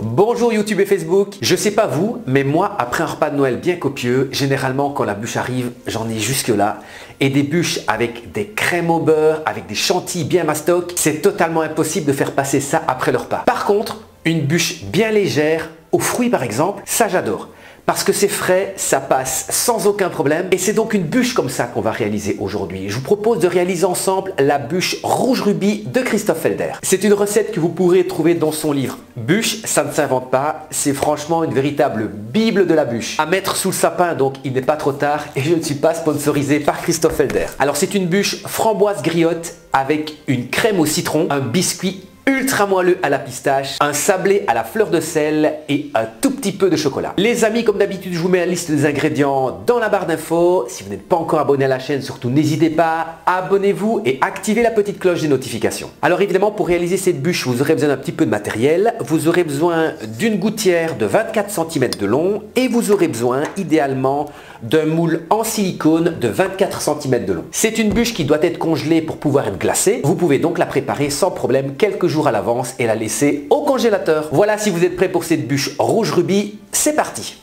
Bonjour YouTube et Facebook, je sais pas vous, mais moi après un repas de Noël bien copieux, généralement quand la bûche arrive, j'en ai jusque là. Et des bûches avec des crèmes au beurre, avec des chantilly bien mastoc, c'est totalement impossible de faire passer ça après le repas. Par contre, une bûche bien légère, aux fruits par exemple, ça j'adore. Parce que c'est frais, ça passe sans aucun problème et c'est donc une bûche comme ça qu'on va réaliser aujourd'hui. Je vous propose de réaliser ensemble la bûche rouge rubis de Christophe Felder. C'est une recette que vous pourrez trouver dans son livre Bûche, ça ne s'invente pas, c'est franchement une véritable bible de la bûche. À mettre sous le sapin, donc il n'est pas trop tard et je ne suis pas sponsorisé par Christophe Felder. Alors c'est une bûche framboise griotte avec une crème au citron, un biscuit ultra moelleux à la pistache, un sablé à la fleur de sel et un tout petit peu de chocolat. Les amis, comme d'habitude, je vous mets la liste des ingrédients dans la barre d'infos. Si vous n'êtes pas encore abonné à la chaîne, surtout n'hésitez pas, abonnez-vous et activez la petite cloche des notifications. Alors évidemment, pour réaliser cette bûche, vous aurez besoin d'un petit peu de matériel. Vous aurez besoin d'une gouttière de 24 cm de long et vous aurez besoin, idéalement, d'un moule en silicone de 24 cm de long. C'est une bûche qui doit être congelée pour pouvoir être glacée. Vous pouvez donc la préparer sans problème quelques jours à l'avance et la laisser au congélateur. Voilà, si vous êtes prêts pour cette bûche rouge rubis, c'est parti.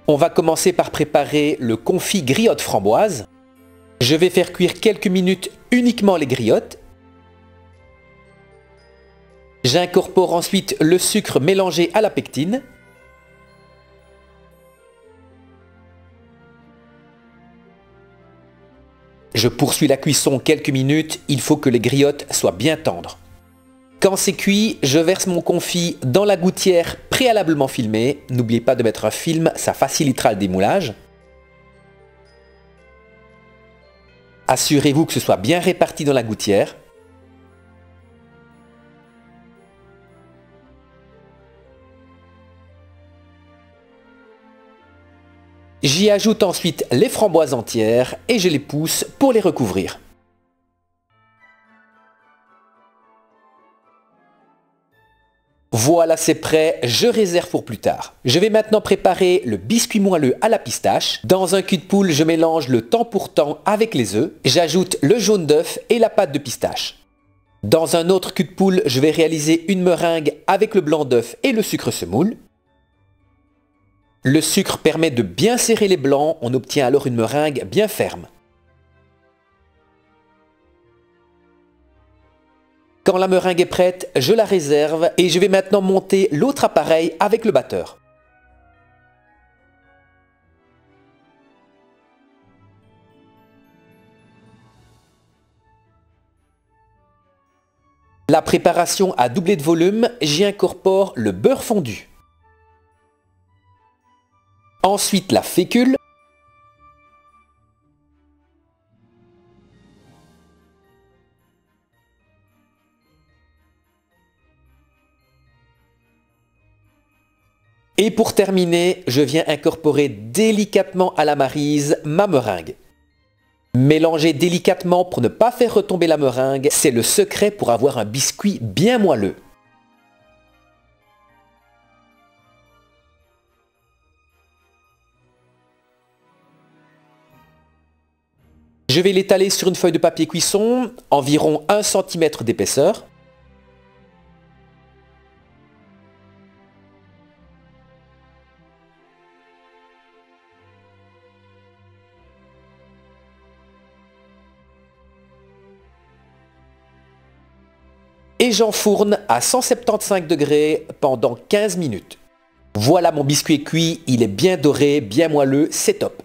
On va commencer par préparer le confit griotte framboise. Je vais faire cuire quelques minutes uniquement les griottes. J'incorpore ensuite le sucre mélangé à la pectine. Je poursuis la cuisson quelques minutes, il faut que les griottes soient bien tendres. Quand c'est cuit, je verse mon confit dans la gouttière préalablement filmée. N'oubliez pas de mettre un film, ça facilitera le démoulage. Assurez-vous que ce soit bien réparti dans la gouttière. J'y ajoute ensuite les framboises entières et je les pousse pour les recouvrir. Voilà, c'est prêt, je réserve pour plus tard. Je vais maintenant préparer le biscuit moelleux à la pistache. Dans un cul de poule, je mélange le temps pour temps avec les œufs. J'ajoute le jaune d'œuf et la pâte de pistache. Dans un autre cul de poule, je vais réaliser une meringue avec le blanc d'œuf et le sucre semoule. Le sucre permet de bien serrer les blancs, on obtient alors une meringue bien ferme. Quand la meringue est prête, je la réserve et je vais maintenant monter l'autre appareil avec le batteur. La préparation a doublé de volume, j'y incorpore le beurre fondu. Ensuite la fécule. Et pour terminer, je viens incorporer délicatement à la maryse ma meringue. Mélanger délicatement pour ne pas faire retomber la meringue, c'est le secret pour avoir un biscuit bien moelleux. Je vais l'étaler sur une feuille de papier cuisson, environ 1 cm d'épaisseur. Et j'enfourne à 175 degrés pendant 15 minutes. Voilà, mon biscuit est cuit, il est bien doré, bien moelleux, c'est top.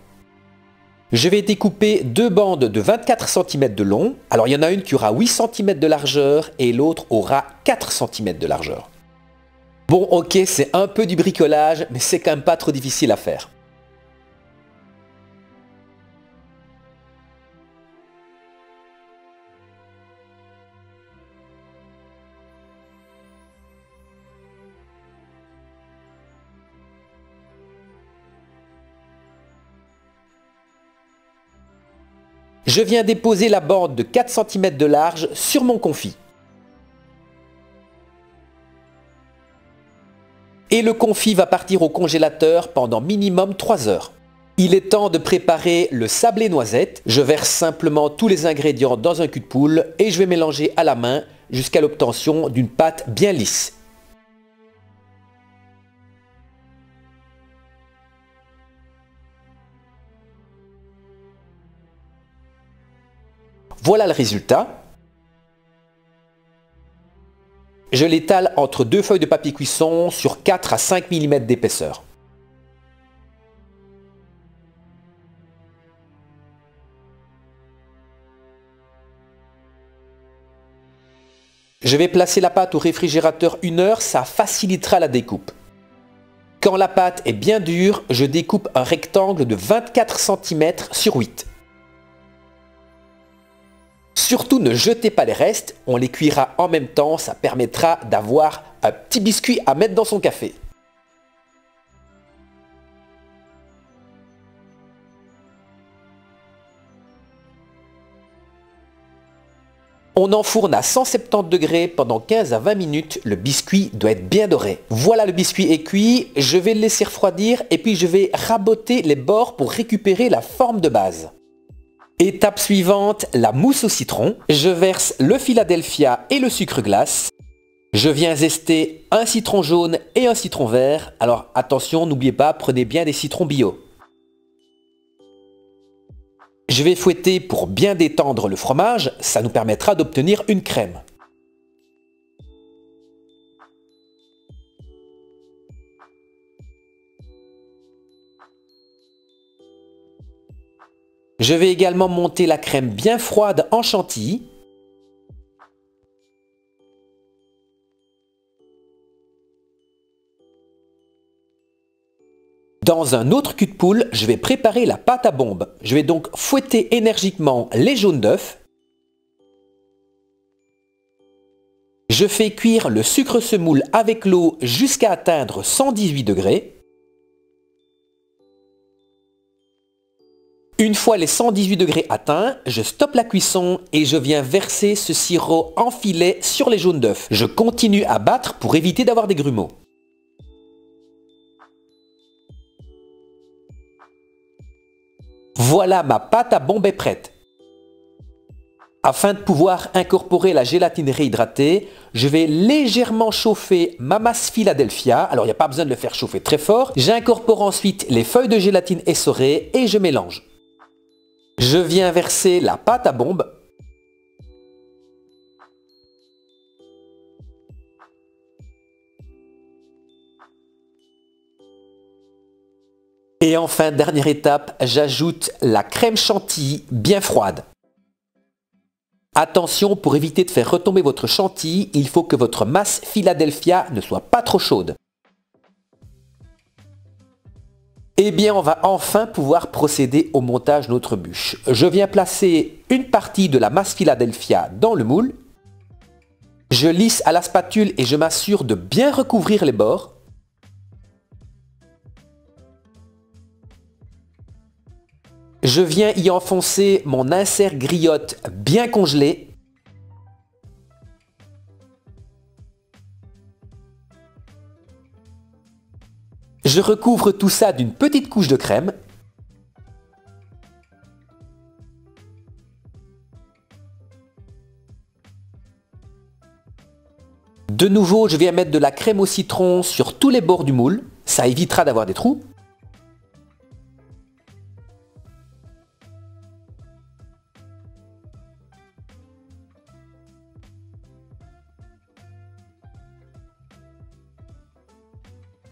Je vais découper deux bandes de 24 cm de long. Alors il y en a une qui aura 8 cm de largeur et l'autre aura 4 cm de largeur. Bon ok, c'est un peu du bricolage, mais c'est quand même pas trop difficile à faire. Je viens déposer la bande de 4 cm de large sur mon confit. Et le confit va partir au congélateur pendant minimum 3 heures. Il est temps de préparer le sablé noisette. Je verse simplement tous les ingrédients dans un cul de poule et je vais mélanger à la main jusqu'à l'obtention d'une pâte bien lisse. Voilà le résultat. Je l'étale entre deux feuilles de papier cuisson sur 4 à 5 mm d'épaisseur. Je vais placer la pâte au réfrigérateur 1 heure, ça facilitera la découpe. Quand la pâte est bien dure, je découpe un rectangle de 24 cm sur 8. Surtout ne jetez pas les restes, on les cuira en même temps, ça permettra d'avoir un petit biscuit à mettre dans son café. On enfourne à 170 degrés pendant 15 à 20 minutes, le biscuit doit être bien doré. Voilà, le biscuit est cuit, je vais le laisser refroidir et puis je vais raboter les bords pour récupérer la forme de base. Étape suivante, la mousse au citron. Je verse le Philadelphia et le sucre glace. Je viens zester un citron jaune et un citron vert. Alors attention, n'oubliez pas, prenez bien des citrons bio. Je vais fouetter pour bien détendre le fromage, ça nous permettra d'obtenir une crème. Je vais également monter la crème bien froide en chantilly. Dans un autre cul de poule, je vais préparer la pâte à bombe. Je vais donc fouetter énergiquement les jaunes d'œufs. Je fais cuire le sucre semoule avec l'eau jusqu'à atteindre 118 degrés. Une fois les 118 degrés atteints, je stoppe la cuisson et je viens verser ce sirop en filet sur les jaunes d'œufs. Je continue à battre pour éviter d'avoir des grumeaux. Voilà, ma pâte à bombe est prête. Afin de pouvoir incorporer la gélatine réhydratée, je vais légèrement chauffer ma masse Philadelphia. Alors il n'y a pas besoin de le faire chauffer très fort. J'incorpore ensuite les feuilles de gélatine essorées et je mélange. Je viens verser la pâte à bombe. Et enfin, dernière étape, j'ajoute la crème chantilly bien froide. Attention, pour éviter de faire retomber votre chantilly, il faut que votre masse Philadelphia ne soit pas trop chaude. Eh bien, on va enfin pouvoir procéder au montage de notre bûche. Je viens placer une partie de la masse Philadelphia dans le moule. Je lisse à la spatule et je m'assure de bien recouvrir les bords. Je viens y enfoncer mon insert griotte bien congelé. Je recouvre tout ça d'une petite couche de crème. De nouveau, je viens mettre de la crème au citron sur tous les bords du moule. Ça évitera d'avoir des trous.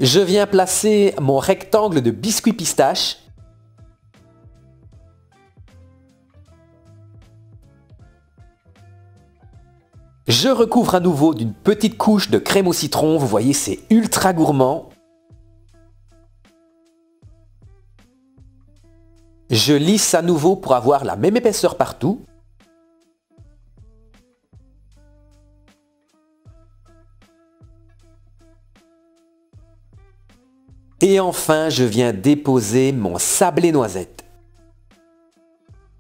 Je viens placer mon rectangle de biscuit pistache. Je recouvre à nouveau d'une petite couche de crème au citron. Vous voyez, c'est ultra gourmand. Je lisse à nouveau pour avoir la même épaisseur partout. Et enfin, je viens déposer mon sablé noisette.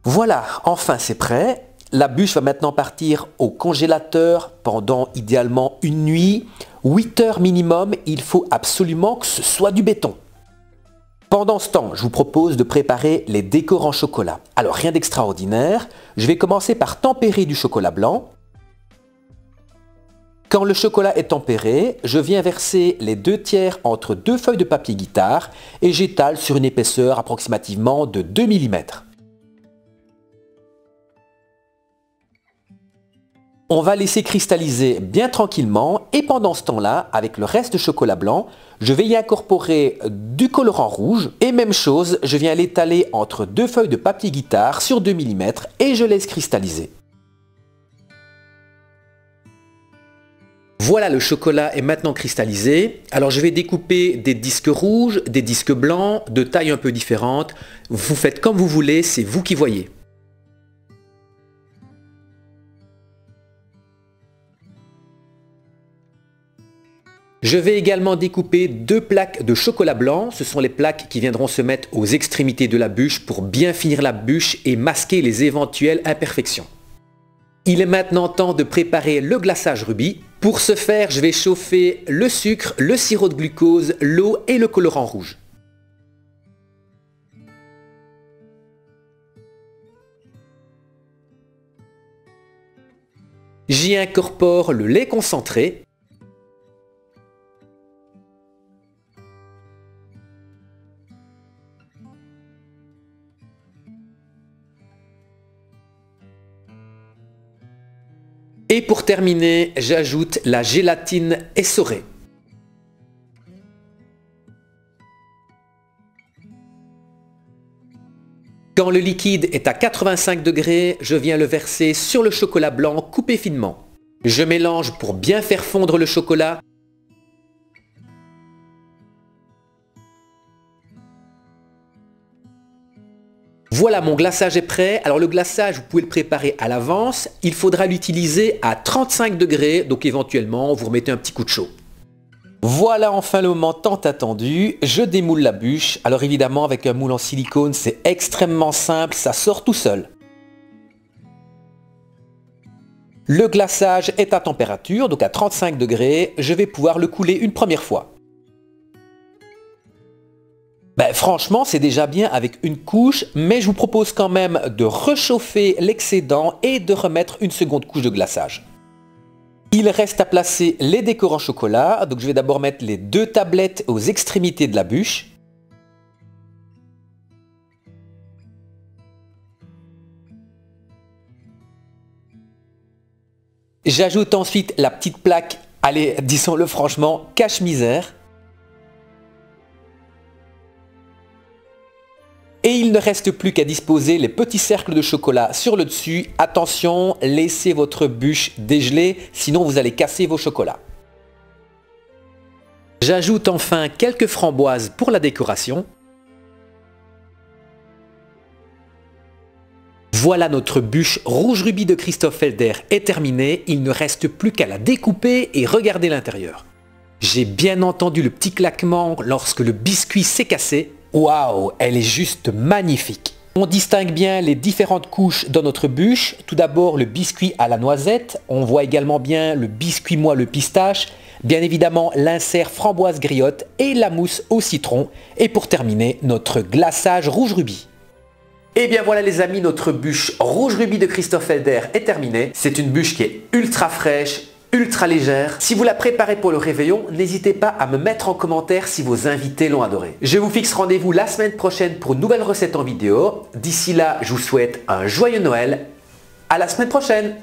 Voilà, enfin c'est prêt. La bûche va maintenant partir au congélateur pendant idéalement une nuit. 8 heures minimum, il faut absolument que ce soit du béton. Pendant ce temps, je vous propose de préparer les décors en chocolat. Alors rien d'extraordinaire, je vais commencer par tempérer du chocolat blanc. Quand le chocolat est tempéré, je viens verser les 2/3 entre deux feuilles de papier guitare et j'étale sur une épaisseur approximativement de 2 mm. On va laisser cristalliser bien tranquillement et pendant ce temps-là, avec le reste de chocolat blanc, je vais y incorporer du colorant rouge et même chose, je viens l'étaler entre deux feuilles de papier guitare sur 2 mm et je laisse cristalliser. Voilà, le chocolat est maintenant cristallisé. Alors je vais découper des disques rouges, des disques blancs, de tailles un peu différentes. Vous faites comme vous voulez, c'est vous qui voyez. Je vais également découper 2 plaques de chocolat blanc. Ce sont les plaques qui viendront se mettre aux extrémités de la bûche pour bien finir la bûche et masquer les éventuelles imperfections. Il est maintenant temps de préparer le glaçage rubis. Pour ce faire, je vais chauffer le sucre, le sirop de glucose, l'eau et le colorant rouge. J'y incorpore le lait concentré. Et pour terminer, j'ajoute la gélatine essorée. Quand le liquide est à 85 degrés, je viens le verser sur le chocolat blanc coupé finement. Je mélange pour bien faire fondre le chocolat. Voilà, mon glaçage est prêt. Alors le glaçage, vous pouvez le préparer à l'avance. Il faudra l'utiliser à 35 degrés, donc éventuellement vous remettez un petit coup de chaud. Voilà enfin le moment tant attendu. Je démoule la bûche. Alors évidemment avec un moule en silicone, c'est extrêmement simple, ça sort tout seul. Le glaçage est à température, donc à 35 degrés. Je vais pouvoir le couler une première fois. Franchement, c'est déjà bien avec une couche, mais je vous propose quand même de réchauffer l'excédent et de remettre une seconde couche de glaçage. Il reste à placer les décors en chocolat, donc je vais d'abord mettre les 2 tablettes aux extrémités de la bûche. J'ajoute ensuite la petite plaque, allez, disons-le franchement, cache-misère. Et il ne reste plus qu'à disposer les petits cercles de chocolat sur le dessus. Attention, laissez votre bûche dégeler, sinon vous allez casser vos chocolats. J'ajoute enfin quelques framboises pour la décoration. Voilà, notre bûche rouge rubis de Christophe Felder est terminée. Il ne reste plus qu'à la découper et regarder l'intérieur. J'ai bien entendu le petit claquement lorsque le biscuit s'est cassé. Waouh, elle est juste magnifique. On distingue bien les différentes couches dans notre bûche. Tout d'abord le biscuit à la noisette. On voit également bien le biscuit moelleux pistache. Bien évidemment l'insert framboise griotte et la mousse au citron. Et pour terminer, notre glaçage rouge rubis. Et bien voilà les amis, notre bûche rouge rubis de Christophe Felder est terminée. C'est une bûche qui est ultra fraîche, ultra légère. Si vous la préparez pour le réveillon, n'hésitez pas à me mettre en commentaire si vos invités l'ont adoré. Je vous fixe rendez-vous la semaine prochaine pour une nouvelle recette en vidéo. D'ici là, je vous souhaite un joyeux Noël. À la semaine prochaine!